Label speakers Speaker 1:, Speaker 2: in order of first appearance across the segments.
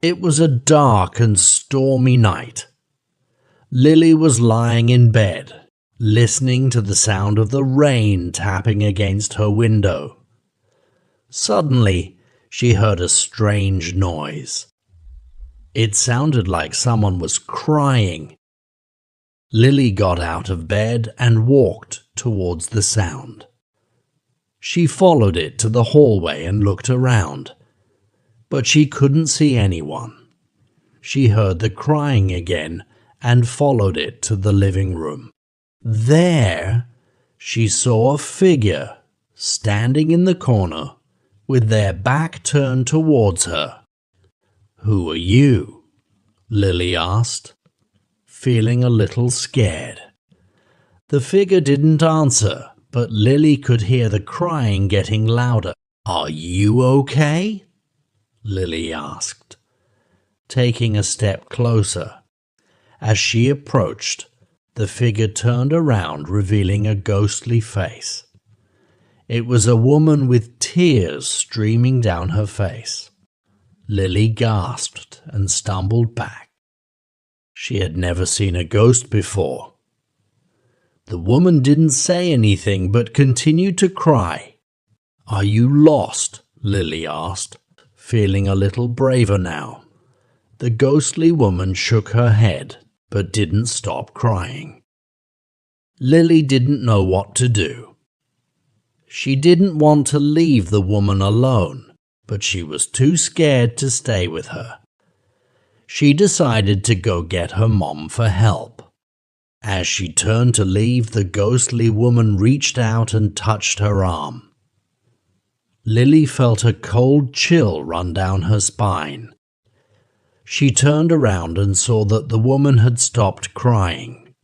Speaker 1: It was a dark and stormy night. Lily was lying in bed, listening to the sound of the rain tapping against her window. Suddenly, she heard a strange noise. It sounded like someone was crying. Lily got out of bed and walked towards the sound. She followed it to the hallway and looked around, but she couldn't see anyone. She heard the crying again and followed it to the living room. There, she saw a figure standing in the corner with their back turned towards her. "Who are you?" Lily asked, feeling a little scared. The figure didn't answer, but Lily could hear the crying getting louder. "Are you okay?" Lily asked, taking a step closer. As she approached, the figure turned around, revealing a ghostly face. It was a woman with tears streaming down her face. Lily gasped and stumbled back. She had never seen a ghost before. The woman didn't say anything but continued to cry. "Are you lost?" Lily asked, feeling a little braver now. The ghostly woman shook her head but didn't stop crying. Lily didn't know what to do. She didn't want to leave the woman alone, but she was too scared to stay with her. She decided to go get her mom for help. As she turned to leave, the ghostly woman reached out and touched her arm. Lily felt a cold chill run down her spine. She turned around and saw that the woman had stopped crying.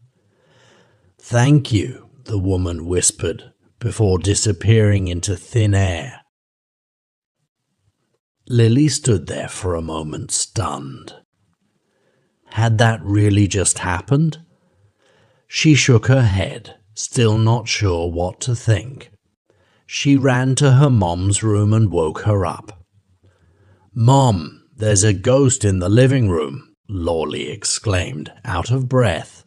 Speaker 1: "Thank you," the woman whispered before disappearing into thin air. Lily stood there for a moment, stunned. Had that really just happened? She shook her head, still not sure what to think. She ran to her mom's room and woke her up. "Mom, there's a ghost in the living room," Lawley exclaimed, out of breath.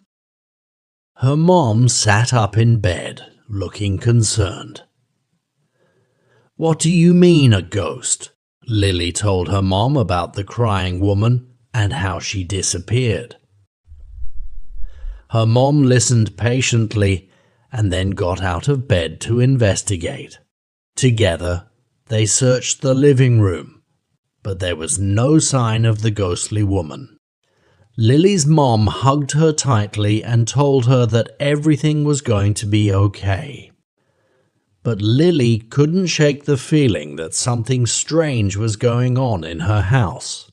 Speaker 1: Her mom sat up in bed, looking concerned. "What do you mean, a ghost?" Lily told her mom about the crying woman and how she disappeared. Her mom listened patiently and then got out of bed to investigate. Together, they searched the living room, but there was no sign of the ghostly woman. Lily's mom hugged her tightly and told her that everything was going to be okay. But Lily couldn't shake the feeling that something strange was going on in her house.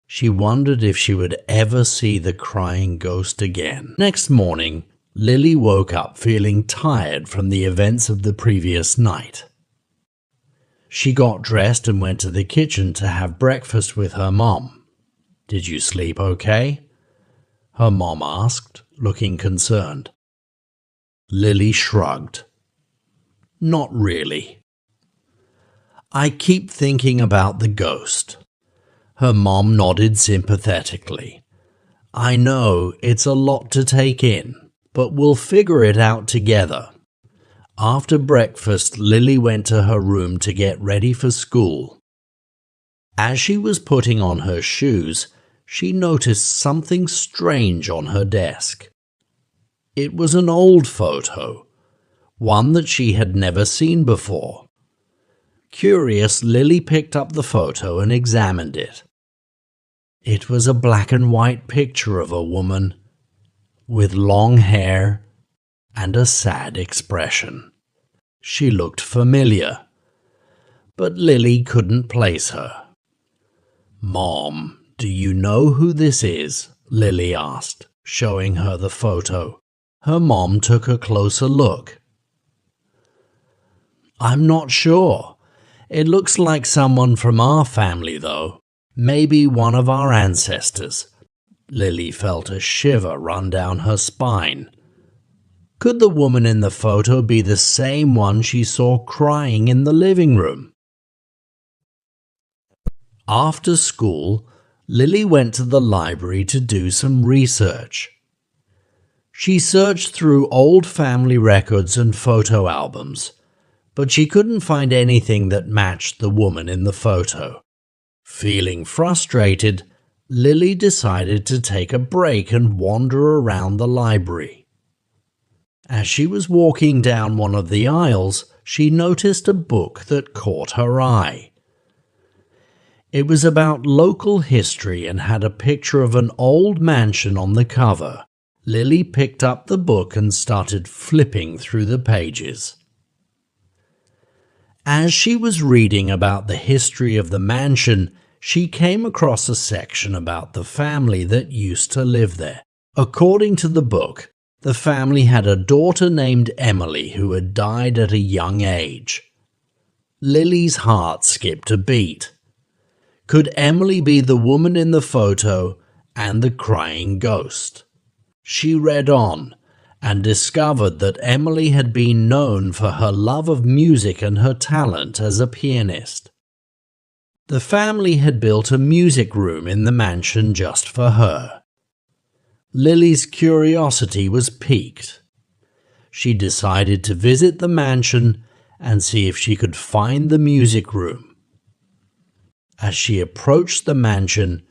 Speaker 1: She wondered if she would ever see the crying ghost again. Next morning, Lily woke up feeling tired from the events of the previous night. She got dressed and went to the kitchen to have breakfast with her mom. "Did you sleep okay?" her mom asked, looking concerned. Lily shrugged. "Not really. I keep thinking about the ghost." Her mom nodded sympathetically. "I know it's a lot to take in, but we'll figure it out together." After breakfast, Lily went to her room to get ready for school. As she was putting on her shoes, she noticed something strange on her desk. It was an old photo, one that she had never seen before. Curious, Lily picked up the photo and examined it. It was a black and white picture of a woman with long hair and a sad expression. She looked familiar, but Lily couldn't place her. "Mom, do you know who this is?" Lily asked, showing her the photo. Her mom took a closer look. "I'm not sure. It looks like someone from our family, though. Maybe one of our ancestors." Lily felt a shiver run down her spine. Could the woman in the photo be the same one she saw crying in the living room? After school, Lily went to the library to do some research. She searched through old family records and photo albums, but she couldn't find anything that matched the woman in the photo. Feeling frustrated, Lily decided to take a break and wander around the library. As she was walking down one of the aisles, she noticed a book that caught her eye. It was about local history and had a picture of an old mansion on the cover. Lily picked up the book and started flipping through the pages. As she was reading about the history of the mansion, she came across a section about the family that used to live there. According to the book, the family had a daughter named Emily who had died at a young age. Lily's heart skipped a beat. Could Emily be the woman in the photo and the crying ghost? She read on and discovered that Emily had been known for her love of music and her talent as a pianist. The family had built a music room in the mansion just for her. Lily's curiosity was piqued. She decided to visit the mansion and see if she could find the music room. As she approached the mansion,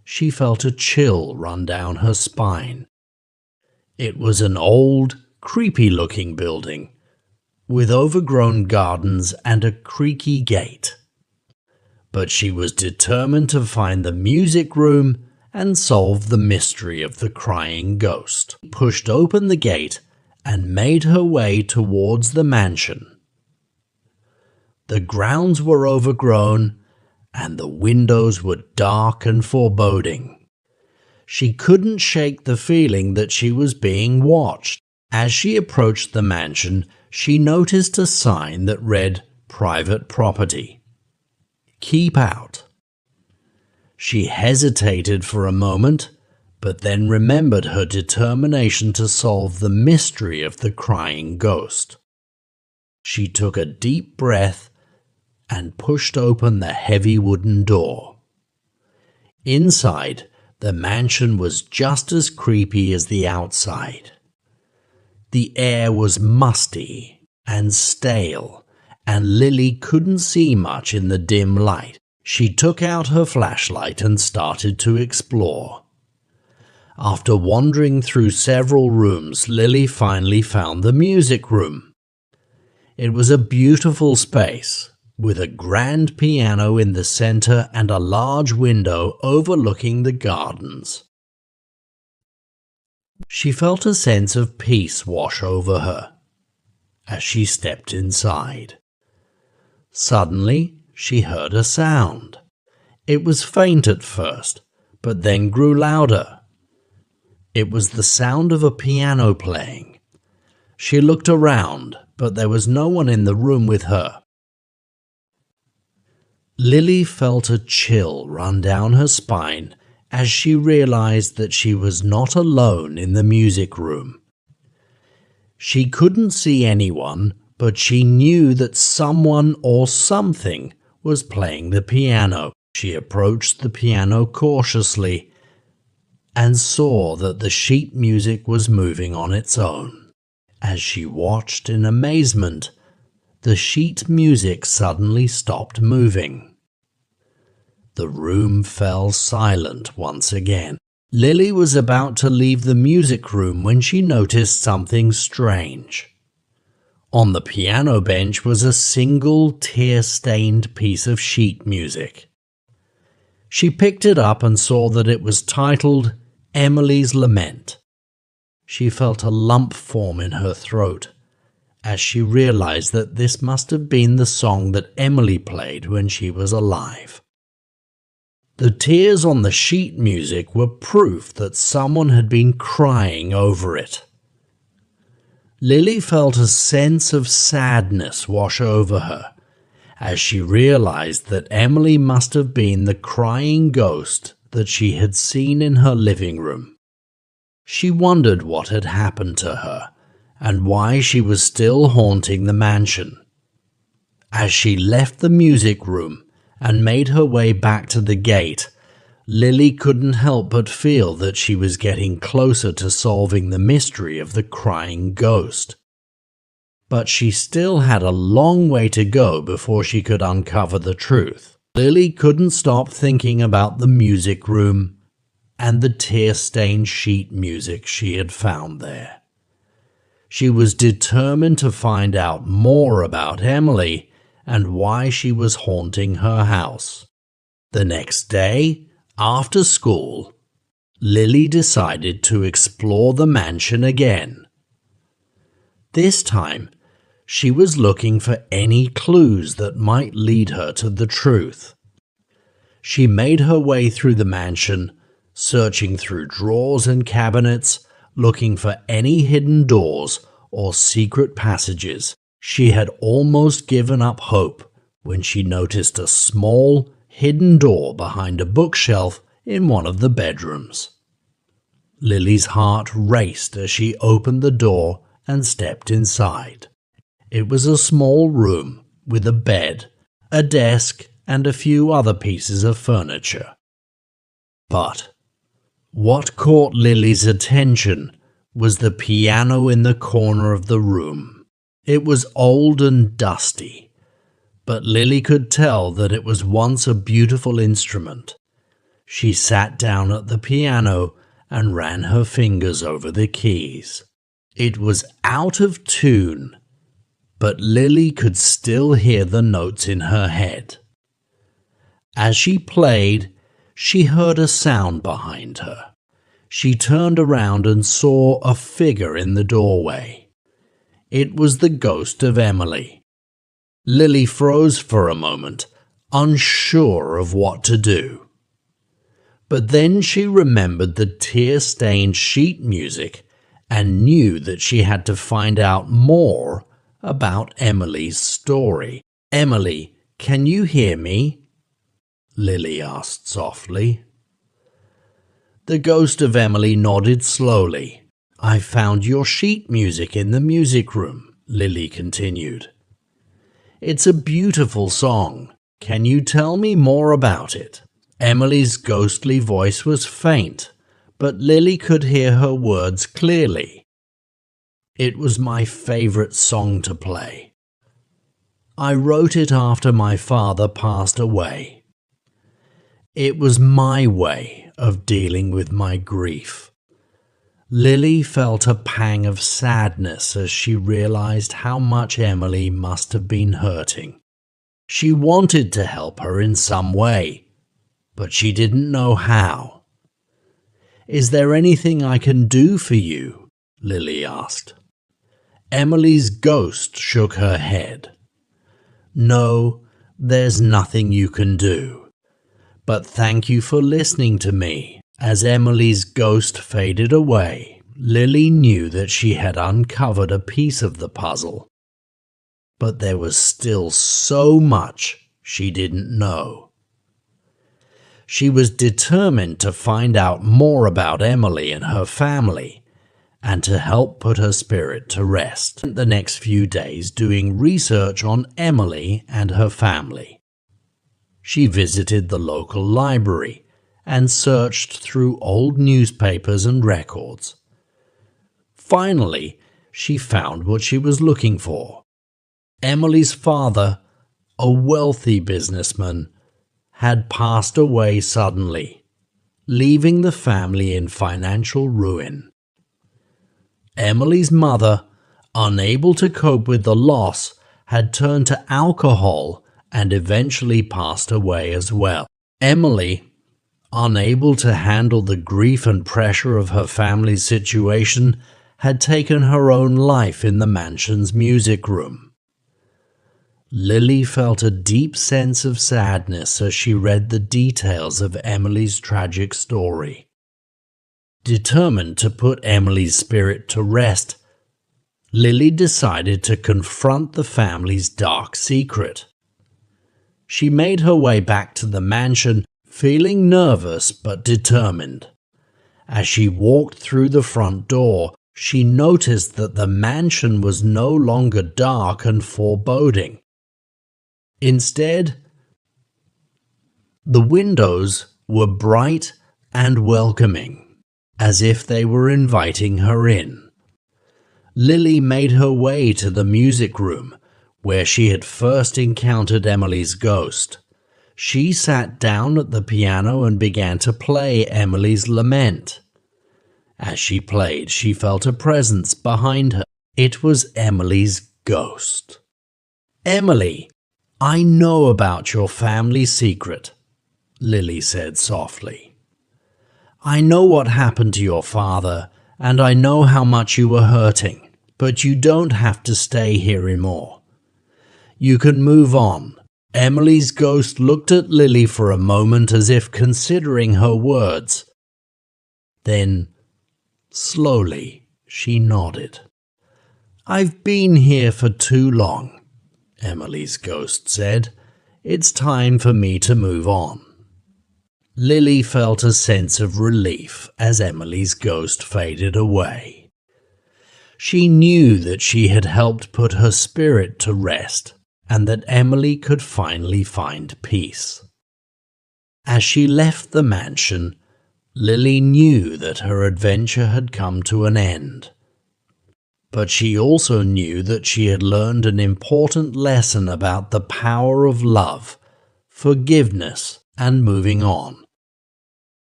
Speaker 1: she felt a chill run down her spine. It was an old, creepy-looking building, with overgrown gardens and a creaky gate. But she was determined to find the music room and solve the mystery of the crying ghost. She pushed open the gate and made her way towards the mansion. The grounds were overgrown, and the windows were dark and foreboding. She couldn't shake the feeling that she was being watched. As she approached the mansion, she noticed a sign that read, "Private Property. Keep out." She hesitated for a moment, but then remembered her determination to solve the mystery of the crying ghost. She took a deep breath and pushed open the heavy wooden door. Inside, the mansion was just as creepy as the outside. The air was musty and stale, and Lily couldn't see much in the dim light. She took out her flashlight and started to explore. After wandering through several rooms, Lily finally found the music room. It was a beautiful space, with a grand piano in the center and a large window overlooking the gardens. She felt a sense of peace wash over her as she stepped inside. Suddenly, she heard a sound. It was faint at first, but then grew louder. It was the sound of a piano playing. She looked around, but there was no one in the room with her. Lily felt a chill run down her spine as she realized that she was not alone in the music room. She couldn't see anyone, but she knew that someone or something was playing the piano. She approached the piano cautiously and saw that the sheet music was moving on its own. As she watched in amazement, the sheet music suddenly stopped moving. The room fell silent once again. Lily was about to leave the music room when she noticed something strange. On the piano bench was a single tear-stained piece of sheet music. She picked it up and saw that it was titled Emily's Lament. She felt a lump form in her throat as she realized that this must have been the song that Emily played when she was alive. The tears on the sheet music were proof that someone had been crying over it. Lily felt a sense of sadness wash over her as she realized that Emily must have been the crying ghost that she had seen in her living room. She wondered what had happened to her and why she was still haunting the mansion. As she left the music room and made her way back to the gate, Lily couldn't help but feel that she was getting closer to solving the mystery of the crying ghost. But she still had a long way to go before she could uncover the truth. Lily couldn't stop thinking about the music room and the tear-stained sheet music she had found there. She was determined to find out more about Emily and why she was haunting her house. The next day, after school, Lily decided to explore the mansion again. This time, she was looking for any clues that might lead her to the truth. She made her way through the mansion, searching through drawers and cabinets, looking for any hidden doors or secret passages. She had almost given up hope when she noticed a small, hidden door behind a bookshelf in one of the bedrooms. Lily's heart raced as she opened the door and stepped inside. It was a small room with a bed, a desk, and a few other pieces of furniture. But what caught Lily's attention was the piano in the corner of the room. It was old and dusty, but Lily could tell that it was once a beautiful instrument. She sat down at the piano and ran her fingers over the keys. It was out of tune, but Lily could still hear the notes in her head. As she played, she heard a sound behind her. She turned around and saw a figure in the doorway. It was the ghost of Emily. Lily froze for a moment, unsure of what to do. But then she remembered the tear-stained sheet music and knew that she had to find out more about Emily's story. "Emily, can you hear me?" Lily asked softly. The ghost of Emily nodded slowly. "I found your sheet music in the music room," Lily continued. "It's a beautiful song. Can you tell me more about it?" Emily's ghostly voice was faint, but Lily could hear her words clearly. "It was my favorite song to play. I wrote it after my father passed away. It was my way of dealing with my grief." Lily felt a pang of sadness as she realized how much Emily must have been hurting. She wanted to help her in some way, but she didn't know how. "Is there anything I can do for you?" Lily asked. Emily's ghost shook her head. "No, there's nothing you can do. But thank you for listening to me." As Emily's ghost faded away, Lily knew that she had uncovered a piece of the puzzle. But there was still so much she didn't know. She was determined to find out more about Emily and her family, and to help put her spirit to rest. The next few days doing research on Emily and her family. She visited the local library and searched through old newspapers and records. Finally, she found what she was looking for. Emily's father, a wealthy businessman, had passed away suddenly, leaving the family in financial ruin. Emily's mother, unable to cope with the loss, had turned to alcohol and eventually passed away as well. Emily, unable to handle the grief and pressure of her family's situation, had taken her own life in the mansion's music room. Lily felt a deep sense of sadness as she read the details of Emily's tragic story. Determined to put Emily's spirit to rest, Lily decided to confront the family's dark secret. She made her way back to the mansion, feeling nervous but determined. As she walked through the front door, she noticed that the mansion was no longer dark and foreboding. Instead, The windows were bright and welcoming, as if they were inviting her in. Lily made her way to the music room, where she had first encountered Emily's ghost. She sat down at the piano and began to play Emily's lament. As she played, she felt a presence behind her. It was Emily's ghost. "Emily, I know about your family secret," Lily said softly. "I know what happened to your father, and I know how much you were hurting, but you don't have to stay here anymore. You can move on." Emily's ghost looked at Lily for a moment as if considering her words. Then, slowly, she nodded. "I've been here for too long," Emily's ghost said. "It's time for me to move on." Lily felt a sense of relief as Emily's ghost faded away. She knew that she had helped put her spirit to rest, and that Emily could finally find peace. As she left the mansion, Lily knew that her adventure had come to an end. But she also knew that she had learned an important lesson about the power of love, forgiveness, and moving on.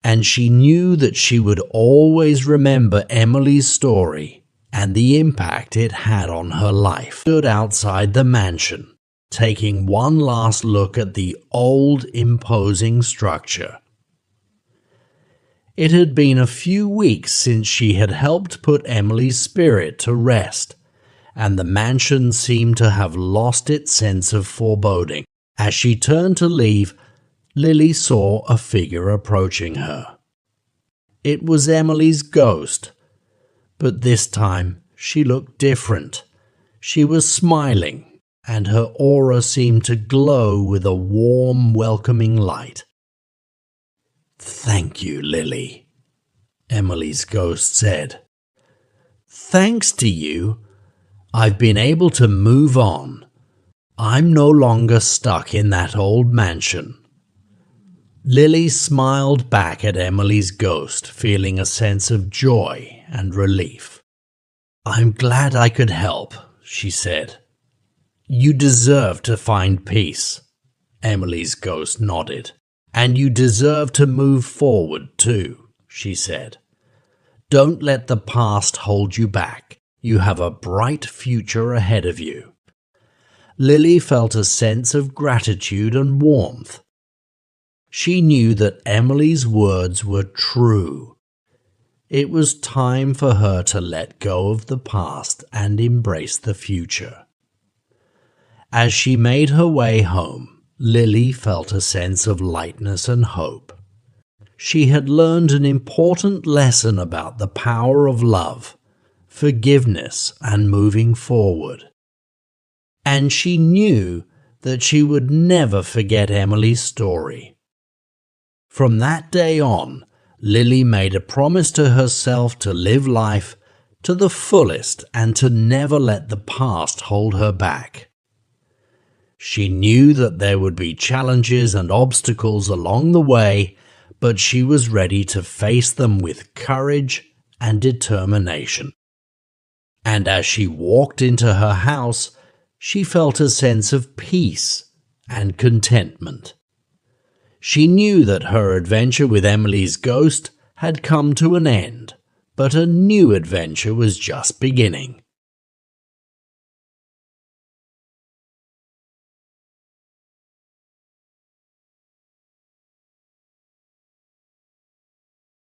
Speaker 1: And she knew that she would always remember Emily's story and the impact it had on her life. She stood outside the mansion, taking one last look at the old, imposing structure. It had been a few weeks since she had helped put Emily's spirit to rest, and the mansion seemed to have lost its sense of foreboding. As she turned to leave, Lily saw a figure approaching her. It was Emily's ghost, but this time she looked different. She was smiling, and her aura seemed to glow with a warm, welcoming light. "Thank you, Lily," Emily's ghost said. "Thanks to you, I've been able to move on. I'm no longer stuck in that old mansion." Lily smiled back at Emily's ghost, feeling a sense of joy and relief. "I'm glad I could help," she said. "You deserve to find peace," Emily's ghost nodded. "And you deserve to move forward too," she said. "Don't let the past hold you back. You have a bright future ahead of you." Lily felt a sense of gratitude and warmth. She knew that Emily's words were true. It was time for her to let go of the past and embrace the future. As she made her way home, Lily felt a sense of lightness and hope. She had learned an important lesson about the power of love, forgiveness, and moving forward. And she knew that she would never forget Emily's story. From that day on, Lily made a promise to herself to live life to the fullest and to never let the past hold her back. She knew that there would be challenges and obstacles along the way, but she was ready to face them with courage and determination. And as she walked into her house, she felt a sense of peace and contentment. She knew that her adventure with Emily's ghost had come to an end, but a new adventure was just beginning.